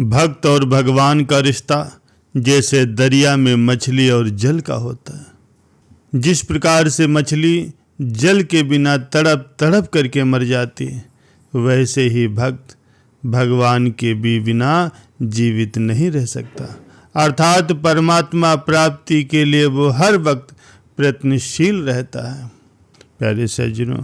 भक्त और भगवान का रिश्ता जैसे दरिया में मछली और जल का होता है। जिस प्रकार से मछली जल के बिना तड़प तड़प करके मर जाती है, वैसे ही भक्त भगवान के भी बिना जीवित नहीं रह सकता। अर्थात परमात्मा प्राप्ति के लिए वो हर वक्त प्रयत्नशील रहता है। प्यारे सज्जनों,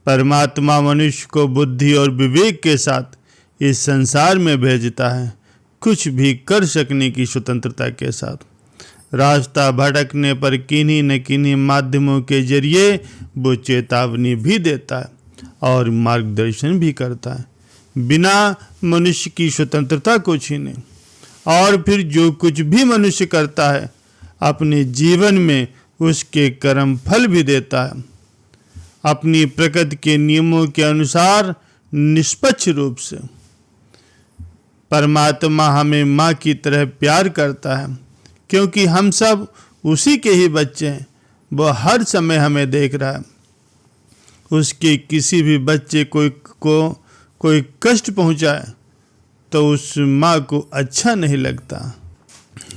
परमात्मा मनुष्य को बुद्धि और विवेक के साथ इस संसार में भेजता है, कुछ भी कर सकने की स्वतंत्रता के साथ। रास्ता भटकने पर किन्हीं न किन्हीं माध्यमों के जरिए वो चेतावनी भी देता है और मार्गदर्शन भी करता है, बिना मनुष्य की स्वतंत्रता को छीने। और फिर जो कुछ भी मनुष्य करता है, अपने जीवन में उसके कर्म फल भी देता है, अपनी प्रकृति के नियमों के अनुसार निष्पक्ष रूप से। परमात्मा हमें माँ की तरह प्यार करता है, क्योंकि हम सब उसी के ही बच्चे हैं। वह हर समय हमें देख रहा है। उसके किसी भी बच्चे को कोई कष्ट पहुंचाए तो उस माँ को अच्छा नहीं लगता।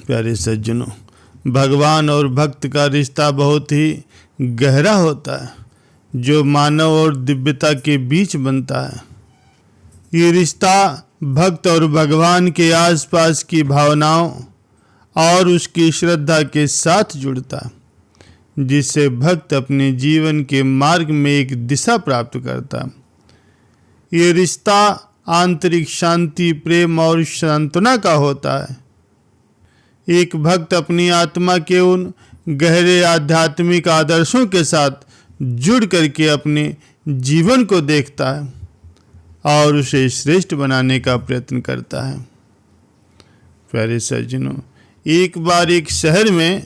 प्यारे सज्जनों, भगवान और भक्त का रिश्ता बहुत ही गहरा होता है, जो मानव और दिव्यता के बीच बनता है। ये रिश्ता भक्त और भगवान के आसपास की भावनाओं और उसकी श्रद्धा के साथ जुड़ता है, जिससे भक्त अपने जीवन के मार्ग में एक दिशा प्राप्त करता है। ये रिश्ता आंतरिक शांति, प्रेम और सांत्वना का होता है। एक भक्त अपनी आत्मा के उन गहरे आध्यात्मिक आदर्शों के साथ जुड़ करके अपने जीवन को देखता है और उसे श्रेष्ठ बनाने का प्रयत्न करता है। प्यारे सज्जनों, एक बार एक शहर में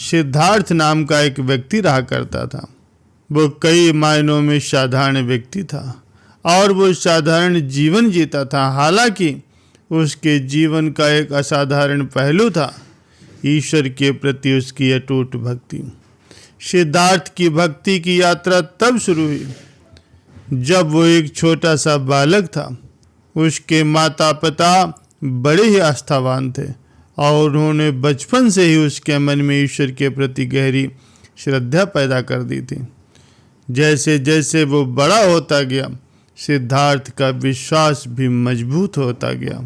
सिद्धार्थ नाम का एक व्यक्ति रहा करता था। वो कई मायनों में साधारण व्यक्ति था और वो साधारण जीवन जीता था। हालांकि उसके जीवन का एक असाधारण पहलू था, ईश्वर के प्रति उसकी अटूट भक्ति। सिद्धार्थ की भक्ति की यात्रा तब शुरू हुई जब वो एक छोटा सा बालक था। उसके माता पिता बड़े ही आस्थावान थे और उन्होंने बचपन से ही उसके मन में ईश्वर के प्रति गहरी श्रद्धा पैदा कर दी थी। जैसे जैसे वो बड़ा होता गया, सिद्धार्थ का विश्वास भी मजबूत होता गया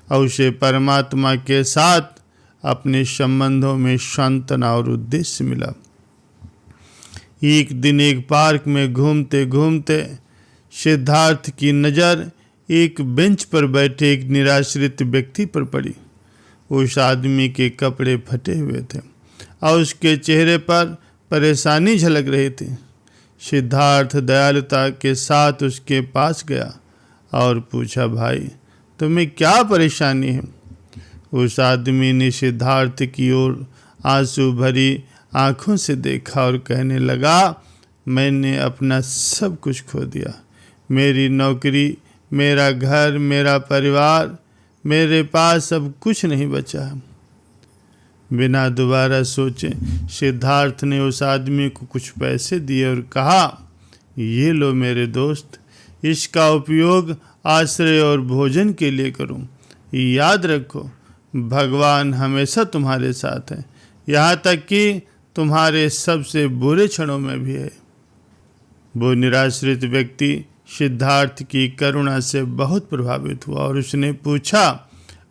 और उसे परमात्मा के साथ अपने संबंधों में सांत्वना और उद्देश्य मिला। एक दिन एक पार्क में घूमते घूमते सिद्धार्थ की नज़र एक बेंच पर बैठे एक निराश्रित व्यक्ति पर पड़ी। उस आदमी के कपड़े फटे हुए थे और उसके चेहरे पर परेशानी झलक रही थी। सिद्धार्थ दयालुता के साथ उसके पास गया और पूछा, भाई तुम्हें क्या परेशानी है? उस आदमी ने सिद्धार्थ की ओर आंसू भरी आंखों से देखा और कहने लगा, मैंने अपना सब कुछ खो दिया। मेरी नौकरी, मेरा घर, मेरा परिवार, मेरे पास अब कुछ नहीं बचा है। बिना दोबारा सोचे सिद्धार्थ ने उस आदमी को कुछ पैसे दिए और कहा, ये लो मेरे दोस्त, इसका उपयोग आश्रय और भोजन के लिए करो। याद रखो, भगवान हमेशा तुम्हारे साथ है, यहाँ तक कि तुम्हारे सबसे बुरे क्षणों में भी है। वो निराश्रित व्यक्ति सिद्धार्थ की करुणा से बहुत प्रभावित हुआ और उसने पूछा,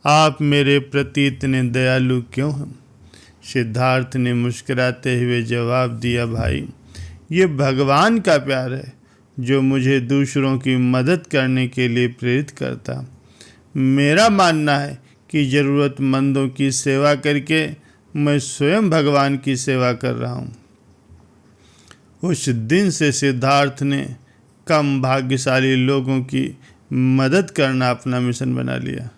आप मेरे प्रति इतने दयालु क्यों हैं? सिद्धार्थ ने मुस्कुराते हुए जवाब दिया, भाई ये भगवान का प्यार है जो मुझे दूसरों की मदद करने के लिए प्रेरित करता। मेरा मानना है कि ज़रूरतमंदों की सेवा करके मैं स्वयं भगवान की सेवा कर रहा हूँ। उस दिन से सिद्धार्थ ने कम भाग्यशाली लोगों की मदद करना अपना मिशन बना लिया।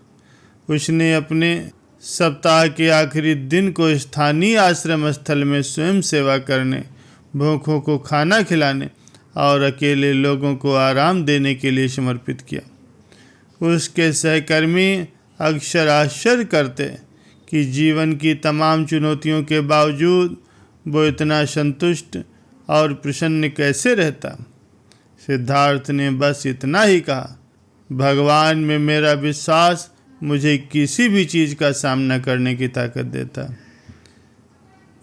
उसने अपने सप्ताह के आखिरी दिन को स्थानीय आश्रम स्थल में स्वयं सेवा करने, भूखों को खाना खिलाने और अकेले लोगों को आराम देने के लिए समर्पित किया। उसके सहकर्मी अक्सर आश्चर्य करते कि जीवन की तमाम चुनौतियों के बावजूद वो इतना संतुष्ट और प्रसन्न कैसे रहता। सिद्धार्थ ने बस इतना ही कहा, भगवान में मेरा विश्वास मुझे किसी भी चीज़ का सामना करने की ताकत देता है।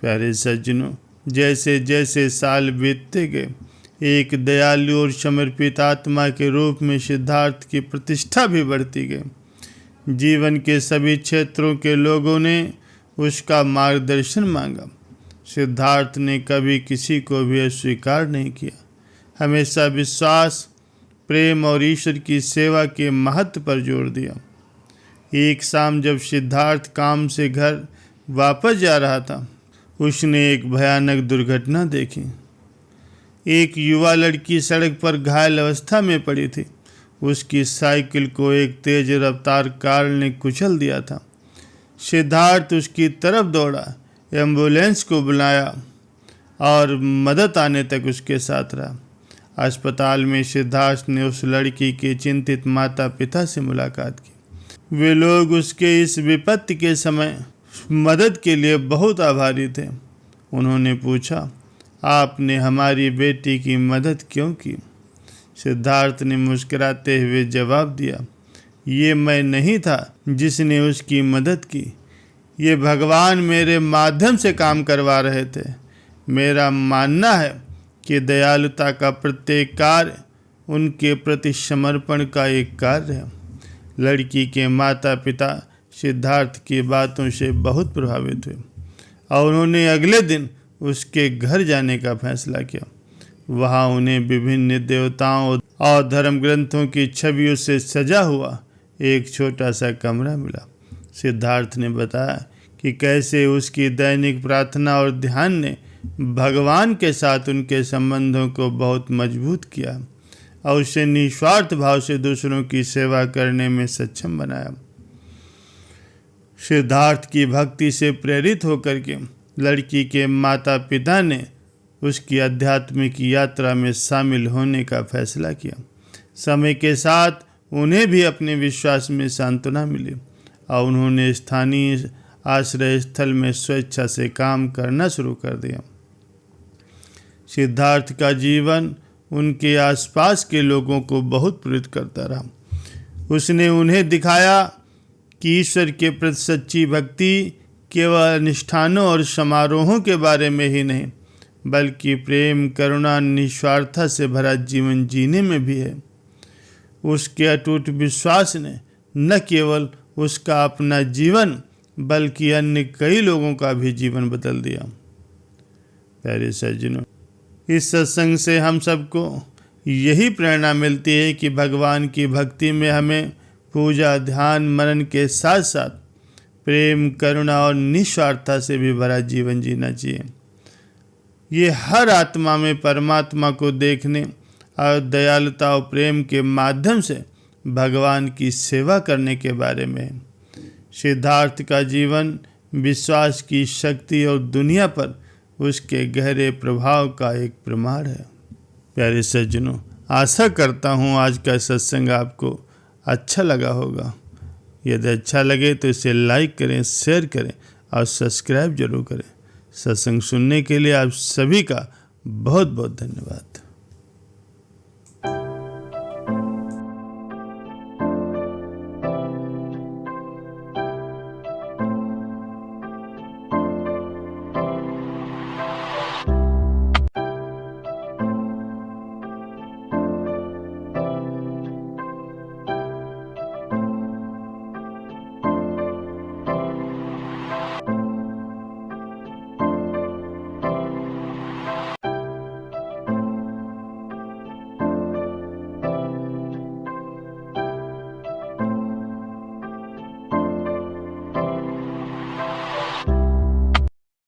प्यारे सज्जनों, जैसे जैसे साल बीतते गए, एक दयालु और समर्पित आत्मा के रूप में सिद्धार्थ की प्रतिष्ठा भी बढ़ती गई। जीवन के सभी क्षेत्रों के लोगों ने उसका मार्गदर्शन मांगा। सिद्धार्थ ने कभी किसी को भी अस्वीकार नहीं किया, हमेशा विश्वास, प्रेम और ईश्वर की सेवा के महत्व पर जोर दिया। एक शाम जब सिद्धार्थ काम से घर वापस जा रहा था, उसने एक भयानक दुर्घटना देखी। एक युवा लड़की सड़क पर घायल अवस्था में पड़ी थी। उसकी साइकिल को एक तेज रफ्तार कार ने कुचल दिया था। सिद्धार्थ उसकी तरफ दौड़ा, एम्बुलेंस को बुलाया और मदद आने तक उसके साथ रहा। अस्पताल में सिद्धार्थ ने उस लड़की के चिंतित माता पिता से मुलाकात की। वे लोग उसके इस विपत्ति के समय मदद के लिए बहुत आभारी थे। उन्होंने पूछा, आपने हमारी बेटी की मदद क्यों की? सिद्धार्थ ने मुस्कुराते हुए जवाब दिया, ये मैं नहीं था जिसने उसकी मदद की, ये भगवान मेरे माध्यम से काम करवा रहे थे। मेरा मानना है कि दयालुता का प्रत्येक कार्य उनके प्रति समर्पण का एक कार्य है। लड़की के माता पिता सिद्धार्थ की बातों से बहुत प्रभावित हुए और उन्होंने अगले दिन उसके घर जाने का फैसला किया। वहाँ उन्हें विभिन्न देवताओं और धर्म ग्रंथों की छवियों से सजा हुआ एक छोटा सा कमरा मिला। सिद्धार्थ ने बताया कि कैसे उसकी दैनिक प्रार्थना और ध्यान ने भगवान के साथ उनके संबंधों को बहुत मजबूत किया और उसे निस्वार्थ भाव से दूसरों की सेवा करने में सक्षम बनाया। सिद्धार्थ की भक्ति से प्रेरित होकर के लड़की के माता पिता ने उसकी आध्यात्मिक यात्रा में शामिल होने का फैसला किया। समय के साथ उन्हें भी अपने विश्वास में सांत्वना मिली और उन्होंने स्थानीय आश्रय स्थल में स्वेच्छा से काम करना शुरू कर दिया। सिद्धार्थ का जीवन उनके आसपास के लोगों को बहुत प्रेरित करता रहा। उसने उन्हें दिखाया कि ईश्वर के प्रति सच्ची भक्ति केवल अनुष्ठानों और समारोहों के बारे में ही नहीं, बल्कि प्रेम, करुणा, निस्वार्थता से भरा जीवन जीने में भी है। उसके अटूट विश्वास ने न केवल उसका अपना जीवन बल्कि अन्य कई लोगों का भी जीवन बदल दिया। प्यारे सज्जनों, इस सत्संग से हम सबको यही प्रेरणा मिलती है कि भगवान की भक्ति में हमें पूजा, ध्यान, मनन के साथ साथ प्रेम, करुणा और निस्वार्थता से भी भरा जीवन जीना चाहिए। ये हर आत्मा में परमात्मा को देखने और दयालुता और प्रेम के माध्यम से भगवान की सेवा करने के बारे में है। सिद्धार्थ का जीवन विश्वास की शक्ति और दुनिया पर उसके गहरे प्रभाव का एक प्रमाण है। प्यारे सज्जनों, आशा करता हूँ आज का सत्संग आपको अच्छा लगा होगा। यदि अच्छा लगे तो इसे लाइक करें, शेयर करें और सब्सक्राइब जरूर करें। सत्संग सुनने के लिए आप सभी का बहुत बहुत धन्यवाद।